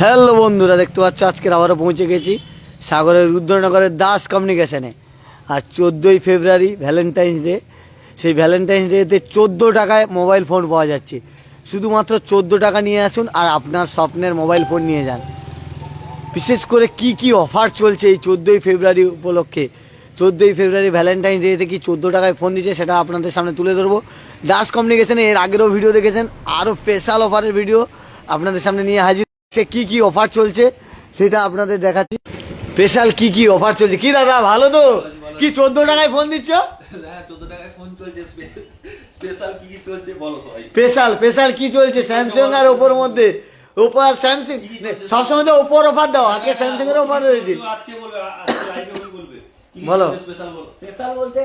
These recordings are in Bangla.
হ্যালো বন্ধুরা, দেখতে পাচ্ছ আজকের আবারও পৌঁছে গেছি সাগরের রুদ্রনগরের দাস কমিউনিকেশনে। আর 14ই ফেব্রুয়ারি ভ্যালেন্টাইন্স ডে। সেই ভ্যালেন্টাইন্স ডেতে 14 টাকায় মোবাইল ফোন পাওয়া যাচ্ছে। শুধুমাত্র 14 টাকা নিয়ে আসুন আর আপনার স্বপ্নের মোবাইল ফোন নিয়ে যান। বিশেষ করে কি কি অফার চলছে এই 14ই ফেব্রুয়ারি উপলক্ষে। 14ই ফেব্রুয়ারি ভ্যালেন্টাইন্স ডেতে কি 14 টাকায় ফোন দিচ্ছে সেটা আপনাদের সামনে তুলে ধরবো। দাস কমিউনিকেশনে এর আগেরও ভিডিও দেখেছেন, আরও স্পেশাল অফারের ভিডিও আপনাদের সামনে নিয়ে হাজির। কি কি অফার চলছে সেটা আপনাদের দেখাচ্ছি। স্পেশাল কি কি অফার চলছে। কি দাদা ভালো তো? কি 14 টাকায় ফোন দিচ্ছ? স্পেশাল কি চলছে স্যামসাং আর ওপোর মধ্যে? ওপো আর স্যামসাং সবসময় তো ওপোর অফার দাও, আজকে স্যামসাং এর অফার রয়েছে। বলো স্পেশাল বলতে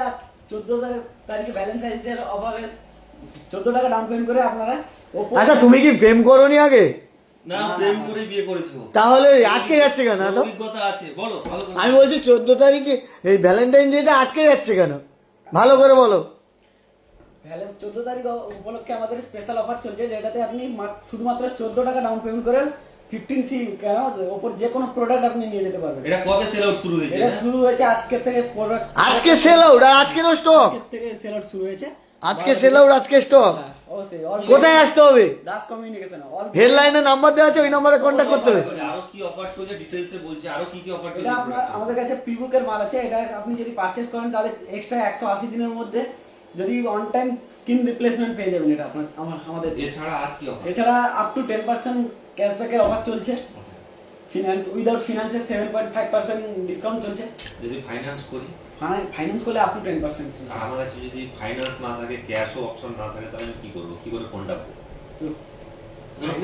14 তারিখে ভ্যালেন্টাইন্স ডে অফারে 14 টাকা ডাউন পেমেন্ট করে আপনারা। আচ্ছা, তুমি কি প্রেম করোনি আগে? না, প্রেম করে বিয়ে করেছো। তাহলে আটকে যাচ্ছে কেন? তো অভিজ্ঞতা আছে, বলো। আমি বলছি 14 তারিখে এই ভ্যালেন্টাইন ডেটা আটকে যাচ্ছে কেন, ভালো করে বলো। 14 তারিখ উপলক্ষে আমাদের স্পেশাল অফার চলছে, যেটাতে আপনি শুধুমাত্র 14 টাকা ডাউন পেমেন্ট করে 15C কেন ওপর যে কোনো প্রোডাক্ট আপনি নিয়ে যেতে পারবেন। এটা কবে সেল আউট শুরু হয়েছে? এটা শুরু হয়েছে আজকে থেকে। প্রোডাক্ট আজকে সেল আউট আর আজকের স্টক থেকে সেল আউট শুরু হয়েছে। আজকে সেল আউট, আজকে স্টক। অবশ্যই কোথায় আসতে হবে? দাস কমিউনিকেশন হেডলাইনে নাম্বার দেওয়া আছে, ওই নম্বরে কন্ট্যাক্ট করতে হবে। আরো কি অফার চলছে ডিটেইলসে বলছি, আরো কি কি অফার চলছে। এটা আমাদের কাছে প্রিবুকের মাল আছে। এটা আপনি যদি পারচেজ করেন তাহলে এক্সট্রা 180 দিনের মধ্যে যদি অন টাইম স্ক্রিন রিপ্লেসমেন্ট পেয়ে যাবেন। এটা আপনার আমাদের। এছাড়া আর কি অফার? এছাড়া আপ টু 10% ক্যাশব্যাকের অফার চলছে। ফিনান্স উইদাউট ফিনান্সে 7.5% ডিসকাউন্ট চলছে। যদি ফাইনান্স করি, ফাইনান্স করলে আপ টু 10% চলছে। আমার কাছে যদি ফাইনান্স না থাকে, ক্যাশও অপশন না থাকে, তাহলে আমি কি করব? কি করে ফোনটা পাবো? তো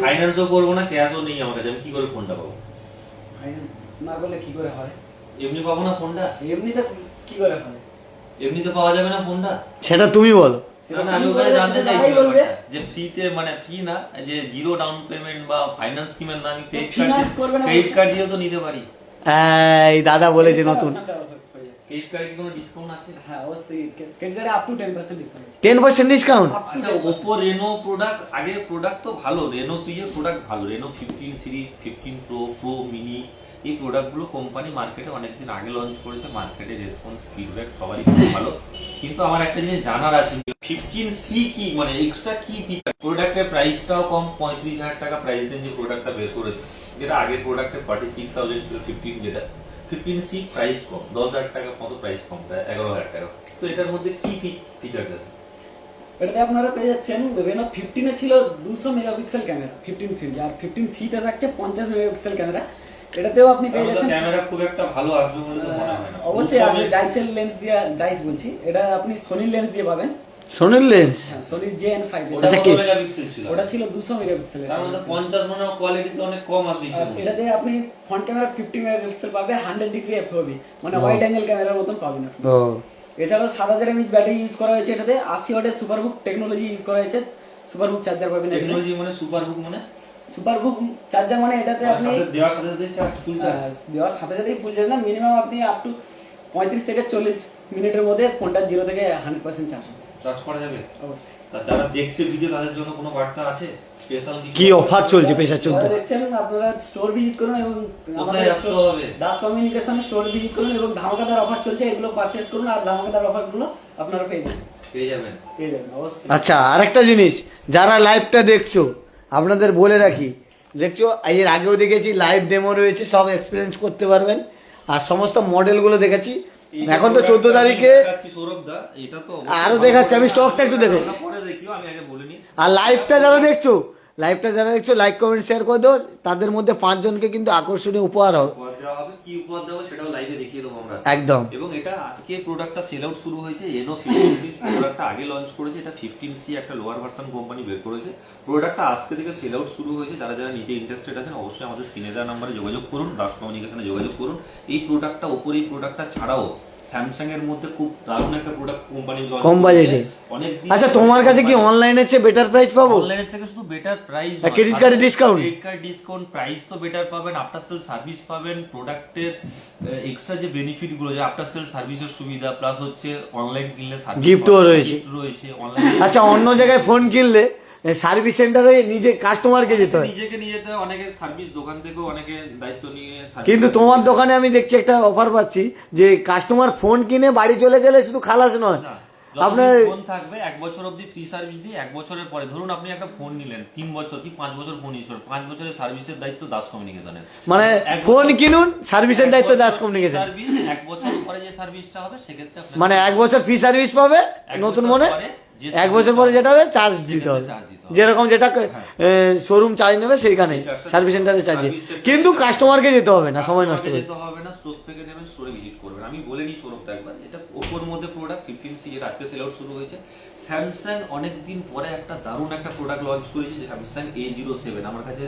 ফাইনান্সও করবো না, ক্যাশও নেই আমার কাছে, আমি কি করে ফোনটা পাবো? ফাইনান্স না করলে কি করে হয়? এমনি পাবো না ফোনটা? এমনিতে কি করে হয়? এমনিতে পাওয়া যাবে না ফোনটা? সেটা তুমি বলো। না, আমি ওখানে জানতে চাইছি যে ফ্রিতে, মানে ফ্রি না, যে জিরো ডাউন পেমেন্ট বা ফাইনান্স স্কিমের না, আমি ক্রেডিট কার্ড দিয়েও তো নিতে পারি। এই দাদা বলেছে নতুন ক্রেডিট কার্ডে কি কোনো ডিসকাউন্ট আছে? হ্যাঁ, অবশ্যই ক্রেডিট কার্ডে আপ টু 10% ডিসকাউন্ট আছে। 10% ডিসকাউন্ট। আচ্ছা, ওপো রেনো প্রোডাক্ট, আগে প্রোডাক্ট তো ভালো, রেনো সিরিজের প্রোডাক্ট ভালো, রেনো 15 সিরিজ, 15 প্রো মিনি, এই প্রোডাক্টগুলো কোম্পানি মার্কেটে অনেকদিন আগে লঞ্চ করেছে। মার্কেটে রেসপন্স ফিডব্যাক সবারই খুব ভালো। কিন্তু আমার একটা জিনিস জানার আছে, 15C কি, মানে এক্সট্রা কি ফিচার? প্রোডাক্টের প্রাইসটাও কম, 35,000 টাকা প্রাইস রেঞ্জে প্রোডাক্টটা বের করেছে, যেটা আগের প্রোডাক্টে 46,000 ছিল 15, যেটা 15C প্রাইস কম, 10,000 টাকা মতো প্রাইস কম, 11,000 টাকা। তো এটার মধ্যে কি ফিচার্স আছে? এটাতে আপনারা পেয়ে যাচ্ছেন রেনো 15 এ ছিল 200 মেগাপিক্সেল ক্যামেরা 15 সিরিজ, আর 15C তে থাকছে 50 মেগাপিক্সেল ক্যামেরা। এটাতেও আপনি পেয়ে যাচ্ছেন। ক্যামেরা খুব একটা ভালো আসবে বলে তো মনে হয় না। অবশ্যই আসবে, জাইসেল লেন্স দিয়ে, জাইস বলছি, এটা আপনি সোনি লেন্স দিয়ে পাবেন। সোনির লেন্স? হ্যাঁ, সোনির JN5। ওটা কত মেগাপিক্সেল ছিল? ওটা ছিল 200 মেগাপিক্সেল। তার মধ্যে 50 মানে কোয়ালিটি তো অনেক কম আসবে। এটাতে আপনি ফ্রন্ট ক্যামেরা 50 মেগাপিক্সেল পাবে, 100 ডিগ্রি FOV, মানে ওয়াইড অ্যাঙ্গেল ক্যামেরার মতন পাবেন আপনি। এছাড়াও 7000 mAh ব্যাটারি ইউজ করা হয়েছে। এটাতে 80 ওয়াটের সুপারবুক টেকনোলজি ইউজ করা হয়েছে। সুপারবুক চার্জার পাবেন। টেকনোলজি মানে সুপারবুক মানে? সুপারবুক চার্জার মানে এটাতে আপনি দেওয়ার সাথে সাথে চার্জ, ফুল চার্জ দেওয়ার সাথে সাথেই ফুল চার্জ না, মিনিমাম আপনি আপ টু 35 থেকে 40 মিনিটের মধ্যে ফোনটা 0 থেকে 100% চার্জ করা যাবে। অবশ্যই। যারা দেখছে ভিডিও তাদের জন্য কোনো বার্তা আছে স্পেশাল? কি অফার চলছে পেশার চলতে? দেখছেন, আপনারা স্টোর ভিজিট করুন এবং কোথায় আসতে হবে? দাস কমিউনিকেশন স্টোর ভিজিট করুন এবং ধামাকাদার অফার চলছে, এগুলো পারচেজ করুন আর ধামাকাদার অফারগুলো আপনারা পেয়ে যাবেন অবশ্যই। আচ্ছা, আরেকটা জিনিস, যারা লাইভটা দেখছো আপনাদের বলে রাখি, দেখছো এর আগেও দেখেছি লাইভ ডেমো রয়েছে, সব এক্সপিরিয়েন্স করতে পারবেন। আর সমস্ত মডেলগুলো দেখেছি। এখন তো 14 তারিখে আরো দেখাচ্ছি, আমি স্টকটা একটু দেখো। আর লাইভটা যারা দেখছো লাইক কমেন্ট শেয়ার করে দাও। তাদের মধ্যে 5 জনকে কিন্তু আকর্ষণীয় উপহার হবে। কি উপহার দেবো সেটাও লাইভে দেখিয়ে দেবো আমরা একদম। এবং এটা আজকে প্রোডাক্টটা সেল আউট শুরু হয়েছে। রেনো 15C প্রোডাক্টটা আগে লঞ্চ করেছে, এটা 15C একটা লোয়ার ভার্সন কোম্পানি বের করেছে। প্রোডাক্টটা আজকে থেকে সেল আউট শুরু হয়েছে। যারা যারা নিতে ইন্টারেস্টেড আছেন অবশ্যই আমাদের স্ক্রিনে দেওয়া নাম্বারে যোগাযোগ করুন, দাস কমিউনিকেশনে যোগাযোগ করুন। এই প্রোডাক্টটা ওপর, এই প্রোডাক্টটা ছাড়াও স্যামসাং এর মধ্যে খুব দারুণ একটা প্রোডাক্ট কোম্পানি লঞ্চ কম বাজেটে। আচ্ছা, তোমার কাছে কি অনলাইনের চেয়ে বেটার প্রাইস পাবো? অনলাইনের থেকে শুধু বেটার প্রাইস, ক্রেডিট কার্ডে ডিসকাউন্ট, প্রাইস তো বেটার পাবেন, আফটার সেল সার্ভিস পাবেন, প্রোডাক্টের এক্সট্রা যে বেনিফিট গুলো, যে আফটার সেল সার্ভিসের সুবিধা, প্লাস হচ্ছে অনলাইন কিনলে সার্ভিস গিফটও রয়েছে। অনলাইন। আচ্ছা, অন্য জায়গায় ফোন কিনলে সার্ভিস সেন্টারে নিজে কাস্টমারকে যেতে হয়। নিজেকে নিয়ে যেতে হয়, অনেকে সার্ভিস দোকান থেকেও অনেকে দায়িত্ব নিয়ে service কিন্তু করে। তোমার দোকানে আমি দেখছি একটা অফার পাচ্ছি যে কাস্টমার ফোন কিনে বাড়ি চলে গেলে শুধু খালাস নয়, না, আপনার যতদিন ফোন থাকবে 1 বছর অবধি ফ্রি সার্ভিস দিয়ে 1 বছরের পরে ধরুন আপনি একটা ফোন নিলেন 3 বছর কি 5 বছর ফোন ইউজ করেন, 5 বছরের সার্ভিসের দায়িত্ব দাস কমিউনিকেশনের। মানে ফোন কিনুন, সার্ভিসের দায়িত্ব দাস কমিউনিকেশন। সার্ভিস 1 বছর পরে যে সার্ভিসটা হবে সেক্ষেত্রে আপনার মানে 1 বছর ফ্রি সার্ভিস পাবে নতুন মনে, 1 বছর পরে যেটা হবে চার্জ দিতে হবে, যেরকম যেটা শোরুম চার্জ নেবে সেইখানে সার্ভিস সেন্টারে চার্জ, কিন্তু কাস্টমারকে যেতে হবে না, সময় নষ্ট করে। যেতে হবে না, স্টোর থেকে নেবেন, স্টোরে ভিজিট করবেন। আমি বলে নিই শোরুমটা একবার, এটা ওপোর মধ্যে প্রোডাক্ট 15C এর আজকে সেল আউট শুরু হয়েছে। স্যামসাং অনেকদিন পরে একটা দারুণ একটা প্রোডাক্ট লঞ্চ করেছে, স্যামসাং A07। আমার কাছে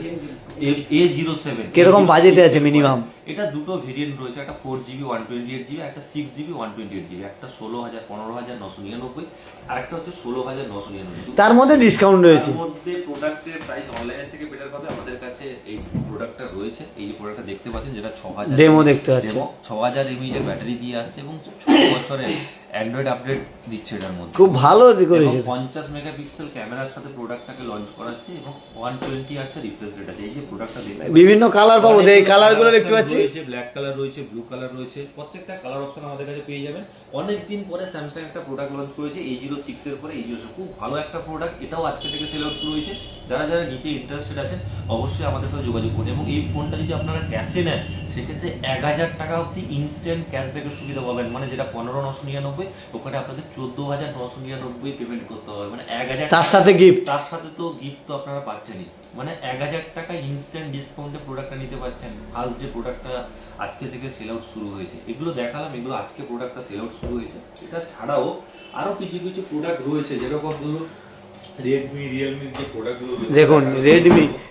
A07 কিরকম বাজেটে আছে মিনিমাম? এটা দুটো ভেরিয়েন্ট রয়েছে, একটা 4GB 128GB, একটা 6GB 128GB, একটা 16,000 15,999 আর একটা হচ্ছে 16,999। তার মধ্যে ডিসকাউন্ট রয়েছে। তার মধ্যে প্রোডাক্টের প্রাইস অনলাইনের থেকে বেটার পাবে। আমাদের কাছে এই প্রোডাক্টটা রয়েছে, এই যে প্রোডাক্টটা দেখতে পাচ্ছেন যেটা 6000 ডেমো দেখতে পাচ্ছি, 6000 mAh এর ব্যাটারি দিয়ে আসছে এবং 6 বছরের অ্যান্ড্রয়েড আপডেট দিচ্ছে এটার মধ্যে। খুব ভালো করেছে। 50 মেগাপিক্সেল ক্যামেরার সাথে প্রোডাক্টটাকে লঞ্চ করাচ্ছে এবং 120 Hz এর রিফ্রেশ রেট আছে। এই যে প্রোডাক্টটা দেখতে বিভিন্ন কালার পাবো, এই কালারগুলো দেখতে পাচ্ছি, রয়েছে ব্ল্যাক কালার রয়েছে, ব্লু কালার রয়েছে, প্রত্যেকটা কালার অপশন আমাদের কাছে পেয়ে যাবেন। অনেকদিন পরে স্যামসাং একটা প্রোডাক্ট লঞ্চ করেছে A06 এর পরে A07, খুব ভালো একটা প্রোডাক্ট, এটাও আজকে থেকে সেল আউট শুরু হয়েছে। যারা যারা নিতে ইন্টারেস্টেড আছেন অবশ্যই আমাদের সাথে যোগাযোগ করুন এবং এই ফোনটা যদি আপনারা ক্যাশে নেন সেক্ষেত্রে 1000 টাকা অবধি ইনস্ট্যান্ট ক্যাশব্যাকের সুবিধা পাবেন। মানে যেটা 15,999 ওখানে আপনাদের 14,999 পেমেন্ট করতে হবে, মানে 1000 তার সাথে গিফট, তার সাথে তো গিফট তো আপনারা পাচ্ছেনই, মানে 1000 টাকা ইনস্ট্যান্ট ডিসকাউন্টে প্রোডাক্টটা নিতে পারছেন। ফার্স্ট ডে প্রোডাক্টটা আজকে থেকে সেল আউট শুরু হয়েছে, এগুলো দেখালাম, এগুলো আজকে প্রোডাক্টটা সেল আউট শুরু হয়েছে। এটা ছাড়াও আরো কিছু কিছু প্রোডাক্ট রয়েছে, যেরকম ধরুন রেডমি রিয়েলমির যে প্রোডাক্টগুলো দেখুন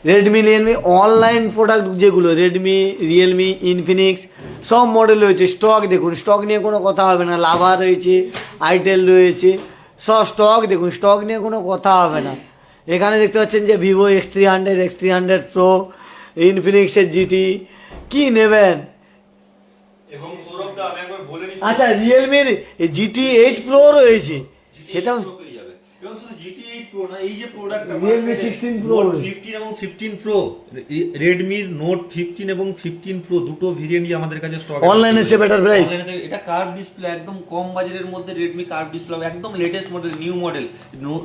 রেডমি রিয়েলমি অনলাইন প্রোডাক্ট যেগুলো রেডমি রিয়েলমি ইনফিনিক্স সব মডেল রয়েছে। স্টক দেখুন, স্টক নিয়ে কোনো কথা হবে না, লাভা রয়েছে, আইটেল রয়েছে, সব স্টক দেখুন, স্টক নিয়ে কোনো কথা হবে না। এখানে দেখতে পাচ্ছেন যে Vivo X300 X300 pro, ইনফিনিক্সের GT, কি নেবেন? এবং সৌরভ দা আমি একবার বলে নিচ্ছি, আচ্ছা রিয়েলমির GT8 প্রো রয়েছে, সেটাও পেয়ে যাবে। এবং শুধু GT8 Pro না, এই যে প্রোডাক্টটা Realme 16 Pro, Note 15 এবং 15 Pro, Redmi Note 15 এবং 15 Pro দুটো ভেরিয়েন্টই আমাদের কাছে স্টক অনলাইনে চেয়ে বেটার প্রাইস। এটা কার্ভ ডিসপ্লে, একদম কম বাজেটের মধ্যে Redmi কার্ভ ডিসপ্লে, একদম latest model, new model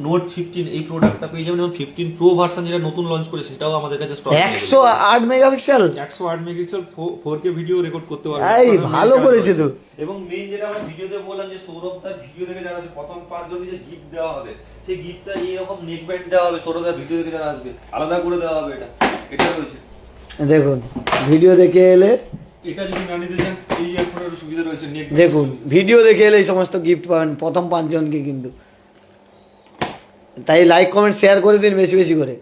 Note 15 এই প্রোডাক্টটা পেয়ে যাবেন। এবং 15 Pro ভার্সন যেটা নতুন লঞ্চ করেছে সেটাও আমাদের কাছে stock 108 megapixel 108 megapixel 4K video record করতে পারবে। এই ভালো করেছে তো। এবং মেইন যেটা আমরা ভিডিওতে বললাম যে সৌরভ তার ভিডিও দেখে যারা আসবে প্রথম 5 জনকে যে গিফট দেওয়া হবে, সেই গিফটটা এইরকম নেক ব্যান্ড দেওয়া হবে। সৌরভ তার ভিডিও দেখে যারা আসবে আলাদা করে দেওয়া হবে, এটা রয়েছে। দেখুন ভিডিও দেখে এলে, এটা যদি না নিতে চান এই ইয়ারফোনের সুবিধা রয়েছে, নেক দেখুন ভিডিও দেখে এলে এই সমস্ত গিফট পাবেন প্রথম 5 জনকে কিন্তু। তাই লাইক কমেন্ট শেয়ার করে দিন, বেশি বেশি করে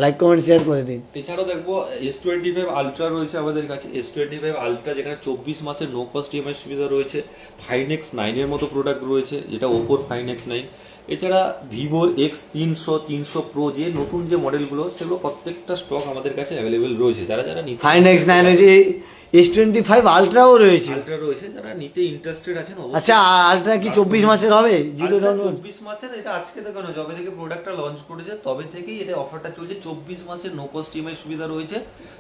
লাইক কমেন্ট শেয়ার করে দিন। এছাড়াও দেখবো S25 আলট্রা রয়েছে আমাদের কাছে। S25 আলট্রা যেখানে 24 মাসের নো কস্ট ইএমআই সুবিধা রয়েছে। Fine X9 এর মতো প্রোডাক্ট রয়েছে, যেটা ওপোর Fine X9। এছাড়া ভিভোর X300 300 প্রো যে নতুন যে মডেলগুলো সেগুলো প্রত্যেকটা স্টক আমাদের কাছে অ্যাভেলেবেল রয়েছে। যারা যারা নিতে Fine X9 রয়েছে, S25 আলট্রাও রয়েছে। আলট্রা রয়েছে, যারা নিতে ইন্টারেস্টেড আছেন আচ্ছা আলট্রা কি 24 মাসের হবে? জিরো ডাউন 24 মাসের, এটা আজকে থেকে নয়, যবে থেকে প্রোডাক্টটা লঞ্চ করেছে তবে থেকেই এটা অফারটা চলছে। 24 মাসের নো কস্ট ইএমআই সুবিধা রয়েছে।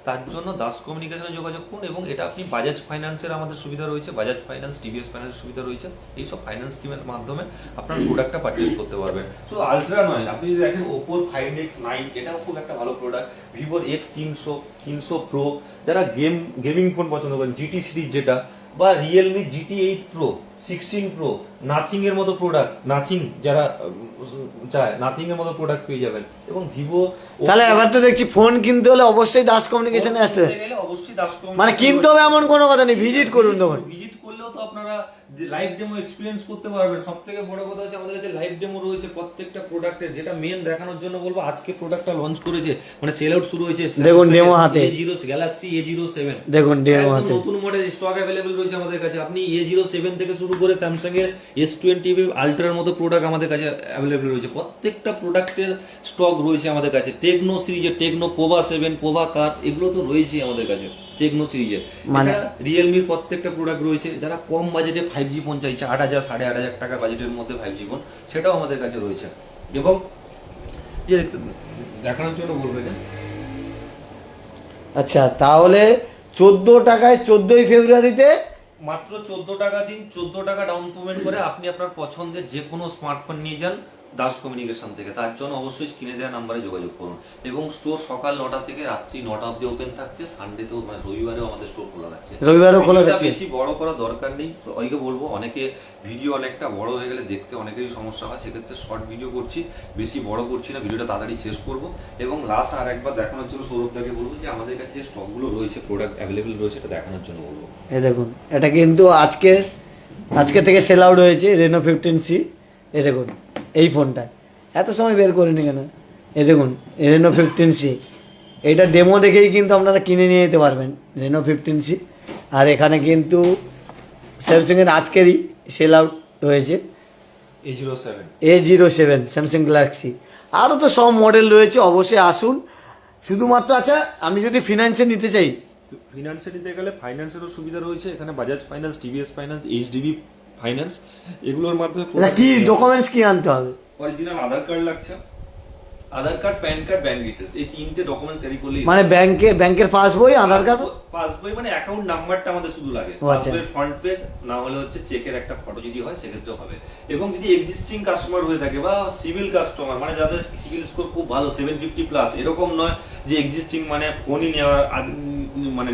তার জন্য দাস কমিউনিকেশনে যোগাযোগ করুন এবং এটা আপনি বাজাজ ফাইন্যান্সের আমাদের সুবিধা রয়েছে, বাজাজ ফাইন্যান্স, টিভিএস ফাইন্যান্সের সুবিধা রয়েছে। এইসব ফাইন্যান্স স্কিমের মাধ্যমে আপনার প্রোডাক্টটা পারচেজ করতে পারবেন। তো আলট্রা নয়, আপনি যদি দেখেন ওপোর Find X9 এটাও খুব একটা ভালো প্রোডাক্ট। ভিভোর X300 300 প্রো, যারা গেমিং ফোন পছন্দ করেন, জিটি সিরিজ যেটা, বা Realme GT8 Pro 16 Pro, nothing এর মতো প্রোডাক্ট, নাথিং যারা চায় নাথিং এর মতো প্রোডাক্ট পেয়ে যাবেন। এবং ভিভো, তাহলে এবার তো দেখছি ফোন কিনতে হলে অবশ্যই দাস কমিউনিকেশনে আসতে হবে। অবশ্যই দাস কমিউনিকেশন, মানে কিনতে হবে এমন কোনো কথা নেই, ভিজিট করুন তখন। ভিজিট করলেও তো আপনারা লাইভ ডেমো এক্সপেরিয়েন্স করতে পারবেন। সবথেকে বড় কথা হচ্ছে আমাদের কাছে লাইভ ডেমো রয়েছে প্রত্যেকটা প্রোডাক্টের। যেটা মেন দেখানোর জন্য বলবো, আজকে প্রোডাক্টটা লঞ্চ করেছে, মানে সেল আউট শুরু হয়েছে। দেখুন ডেমো হাতে, গ্যালাক্সি A07 দেখুন ডেমো হাতে, নতুন মডেল স্টক অ্যাভেলেবল রয়েছে আমাদের কাছে। আপনি A07 থেকে শুরু করে স্যামসাং এর S25 আলট্রার মতো প্রোডাক্ট আমাদের কাছে অ্যাভেলেবল রয়েছে। প্রত্যেকটা প্রোডাক্টের স্টক রয়েছে আমাদের কাছে। টেকনো সিরিজের টেকনো পোভা 7, পোভা কার, এগুলো তো রয়েছেই আমাদের কাছে টেকনো সিরিজের। মানে রিয়েলমির প্রত্যেকটা প্রোডাক্ট রয়েছে। যারা কম বাজেটে 5G ফোন চাইছে, 8,000 8,500 টাকা বাজেটের মধ্যে 5G ফোন, সেটাও আমাদের কাছে রয়েছে। এবং যে দেখানোর জন্য বলবো এটা। আচ্ছা, তাহলে 14 টাকায় 14ই ফেব্রুয়ারিতে মাত্র 14 টাকা দিন, 14 টাকা ডাউন পেমেন্ট করে আপনি আপনার পছন্দের যে কোনো স্মার্টফোন নিয়ে যান দাস কমিউনিকেশন থেকে। তার জন্য অবশ্যই স্ক্রিনে দেওয়া নাম্বারে যোগাযোগ করুন। এবং স্টোর সকাল 9টা থেকে রাত্রি 9টা অবধি ওপেন থাকছে। সানডেতেও মানে রবিবারেও আমাদের স্টোর খোলা থাকছে। রবিবারও খোলা ভিডিওটা থাকছে। বেশি বড় করার দরকার নেই। সবাইকে বলবো, অনেকে ভিডিও অনেকটা বড় হয়ে গেলে দেখতে অনেকেরই সমস্যা হয়, সেক্ষেত্রে শর্ট ভিডিও করছি, বেশি বড় করছি না, ভিডিওটা তাড়াতাড়ি শেষ করব। এবং লাস্ট আর একবার দেখানোর জন্য সৌরভদাকে বলবো যে আমাদের কাছে যে স্টকগুলো রয়েছে, প্রোডাক্ট অ্যাভেলেবেল রয়েছে, এটা দেখানোর জন্য বলবো। এই দেখুন, এটা কিন্তু আজকে থেকে সেল আউট হয়েছে রেনো 15C। এই দেখুন এই ফোনটা এত সময় বের করিনি কেন। এই দেখুন রেনো 15C, এইটা ডেমো দেখেই কিন্তু আপনারা কিনে নিয়ে যেতে পারবেন রেনো 15C। আর এখানে কিন্তু স্যামসাংয়ের আজকেরই সেল আউট হয়েছে A07 স্যামসাং গ্যালাক্সি। আরও তো সব মডেল রয়েছে, অবশ্যই আসুন। শুধুমাত্র আচ্ছা, আমি যদি ফিনান্সে নিতে চাই, ফিনান্সে নিতে গেলে ফাইন্যান্সেরও সুবিধা রয়েছে এখানে। Bajaj finance, TVS finance, HDB finance, এগুলোর মাধ্যমে কি ডকুমেন্টস কি আনতে হবে? অরিজিনাল আধার কার্ড লাগছে, Aadhaar card, PAN card, bank details, এই তিনটে ডকুমেন্টস ক্যারি করলেই মানে ব্যাংকের পাসবই, আধার কার্ড, পাসবই মানে অ্যাকাউন্ট নাম্বারটা আমাদের শুধু লাগে। ও আচ্ছা। পাসবইয়ের ফ্রন্ট পেজ, না হলে হচ্ছে চেকের একটা ফটো যদি হয় সেক্ষেত্রেও হবে। এবং যদি এক্সিস্টিং কাস্টমার হয়ে থাকে বা সিভিল কাস্টমার, মানে যাদের সিভিল স্কোর খুব ভালো 750 প্লাস, এরকম নয় যে এক্সিস্টিং মানে ফোনই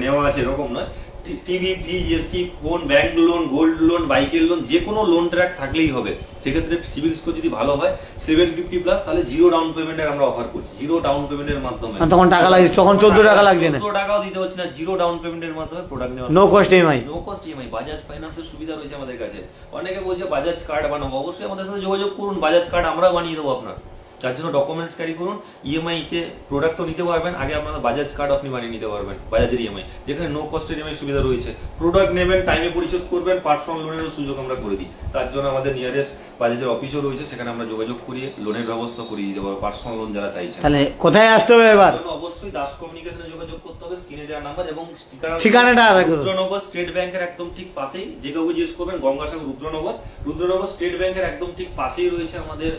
নেওয়া আছে, এরকম নয়। TV, fridge, AC, phone, bank loan, gold loan, বাইকের লোন, যে কোনো লোন ট্র্যাক থাকলেই হবে। সেক্ষেত্রে সিভিল স্কোর যদি ভালো হয় 750 প্লাস, তাহলে জিরো ডাউন পেমেন্টের আমরা অফার করছি। জিরো ডাউন পেমেন্টের মাধ্যমে তখন টাকা লাগে, তখন 14 টাকা লাগছে না, 14 টাকাও দিতে হচ্ছে না, জিরো ডাউন পেমেন্টের মাধ্যমে প্রোডাক্ট নেওয়া, no cost EMI. No cost EMI. Bajaj ফাইন্যান্সের সুবিধা রয়েছে আমাদের কাছে। অনেকে বলছে বাজাজ কার্ড বানাবো, অবশ্যই আমাদের সাথে যোগাযোগ করুন, বাজাজ কার্ড আমরা বানিয়ে দেবো আপনার। তার জন্য ডকুমেন্টস ক্যারি করুন। ইএমআই তে প্রোডাক্টও নিতে পারবেন, আগে আপনার বাজাজ কার্ড আপনি বানিয়ে নিতে পারবেন, বাজাজের ইএমআই, যেখানে নো কস্টের ইএমআই সুবিধা রয়েছে। প্রোডাক্ট নেবেন, টাইমে পরিশোধ করবেন, পার্সোনাল লোনেরও সুযোগ আমরা করে দিই। তার জন্য আমাদের নিয়ারেস্ট বাজাজের অফিসও রয়েছে, সেখানে আমরা যোগাযোগ করিয়ে লোনের ব্যবস্থা করিয়ে দিতে পারবো, পার্সোনাল লোন যারা চাইছেন। তাহলে কোথায় আসতে হবে এবার? অবশ্যই দাস কমিউনিকেশনে যোগাযোগ করতে হবে, স্ক্রিনে দেওয়া নাম্বার এবং ঠিকানাটা রুদ্রনগর স্টেট ব্যাংকের একদম ঠিক পাশেই। যে কাউকে জিজ্ঞেস করবেন গঙ্গাসাগর রুদ্রনগর স্টেট ব্যাংকের একদম ঠিক পাশেই রয়েছে আমাদের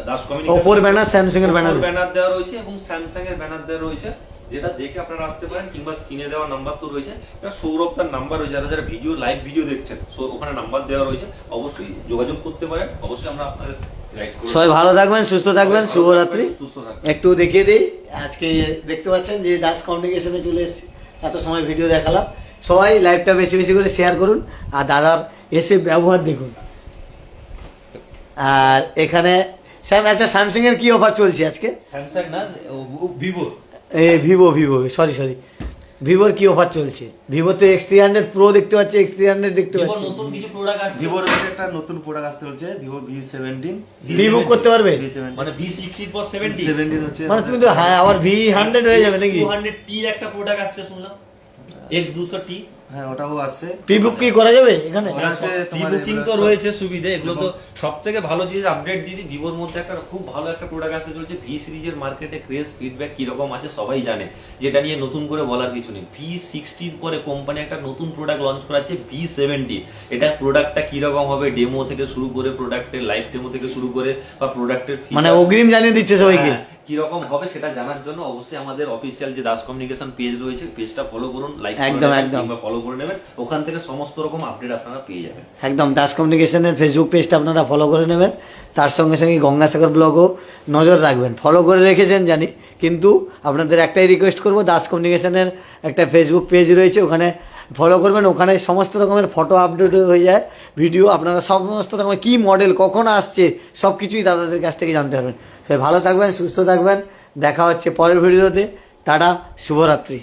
দাস কমিউনিকেশন। ওপর ব্যানার স্যামসাং এর ব্যানার দেওয়া রয়েছে এবং স্যামসাং এর ব্যানার দেওয়া রয়েছে, যেটা দেখে আপনারা আসতে পারেন, কিংবা স্ক্রিনে দেওয়া নাম্বার তো রয়েছে। সৌরভ তার নাম্বার রয়েছে, যারা ভিডিও লাইভ ভিডিও দেখছেন ওখানে নাম্বার দেওয়া রয়েছে, অবশ্যই যোগাযোগ করতে পারেন। অবশ্যই আমরা আপনাদের গাইড করব। সবাই ভালো থাকবেন, সুস্থ থাকবেন, শুভরাত্রি। সুস্থ থাকবেন। একটু দেখিয়ে দিই, আজকে দেখতে পাচ্ছেন যে দাস কমিউনিকেশনে চলে এসেছি, এত সময় ভিডিও দেখালাম। সবাই লাইভটা বেশি বেশি করে শেয়ার করুন, আর দাদার এসে ব্যবহার দেখুন। আর এখানে আচ্ছা, স্যামসাং এর কি অফার চলছে আজকে? স্যামসাং না, ভিভো, ভিভো সরি ভিভোর কি অফার চলছে? ভিভো তো X300 প্রো দেখতে পাচ্ছি, X300 দেখতে ভিভোর পাচ্ছি, নতুন কিছু প্রোডাক্ট আসছে। ভিভোর একটা নতুন প্রোডাক্ট আসতে চলছে, ভিভো V17। ভিভো করতে পারবে মানে V60 পর 70, 17 হচ্ছে, মানে তুমি তো হ্যাঁ আবার V100 হয়ে যাবে নাকি? 200T একটা প্রোডাক্ট আসছে শুনলাম, X200T। হ্যাঁ ওটাও আসছে। প্রি বুক কি করা যাবে এখানে? ওটা হচ্ছে তোমার বুকিং তো রয়েছে সুবিধা। এগুলো তো সব থেকে ভালো জিনিস আপডেট দিদি। ভিভোর মধ্যে একটা খুব ভালো একটা প্রোডাক্ট আসতে চলছে। ভি সিরিজের মার্কেটে ক্রেজ ফিডব্যাক কিরকম আছে সবাই জানে, যেটা নিয়ে নতুন করে বলার কিছু নেই। V60 পরে কোম্পানি একটা নতুন প্রোডাক্ট লঞ্চ করাচ্ছে, V70। এটা প্রোডাক্টটা কিরকম হবে, ডেমো থেকে শুরু করে, প্রোডাক্টের লাইভ ডেমো থেকে শুরু করে, বা প্রোডাক্টের মানে অগ্রিম জানিয়ে দিচ্ছে সবাইকে কিরকম হবে সেটা জানার জন্য অবশ্যই আমাদের অফিসিয়াল যে দাস কমিউনিকেশন পেজ রয়েছে, পেজটা ফলো করুন, লাইক একদম ফলো করে নেবেন। ওখান থেকে সমস্ত রকম আপডেট আপনারা পেয়ে যাবেন। একদম দাস কমিউনিকেশনের ফেসবুক পেজটা আপনারা ফলো করে নেবেন। তার সঙ্গে সঙ্গে গঙ্গাসাগর ব্লগও নজর রাখবেন। ফলো করে রেখেছেন জানি, কিন্তু আপনাদের একটাই রিকোয়েস্ট করব, দাস কমিউনিকেশনের একটা ফেসবুক পেজ রয়েছে, ওখানে ফলো করবেন। ওখানে সমস্ত রকমের ফটো আপডেট হয়ে যায়, ভিডিও, আপনারা সমস্ত রকমের কী মডেল কখন আসছে সব কিছুই দাদাদের কাছ থেকে জানতে পারবেন। সবাই ভালো থাকবেন, সুস্থ থাকবেন, দেখা হচ্ছে পরের ভিডিওতে। টাটা, শুভরাত্রি।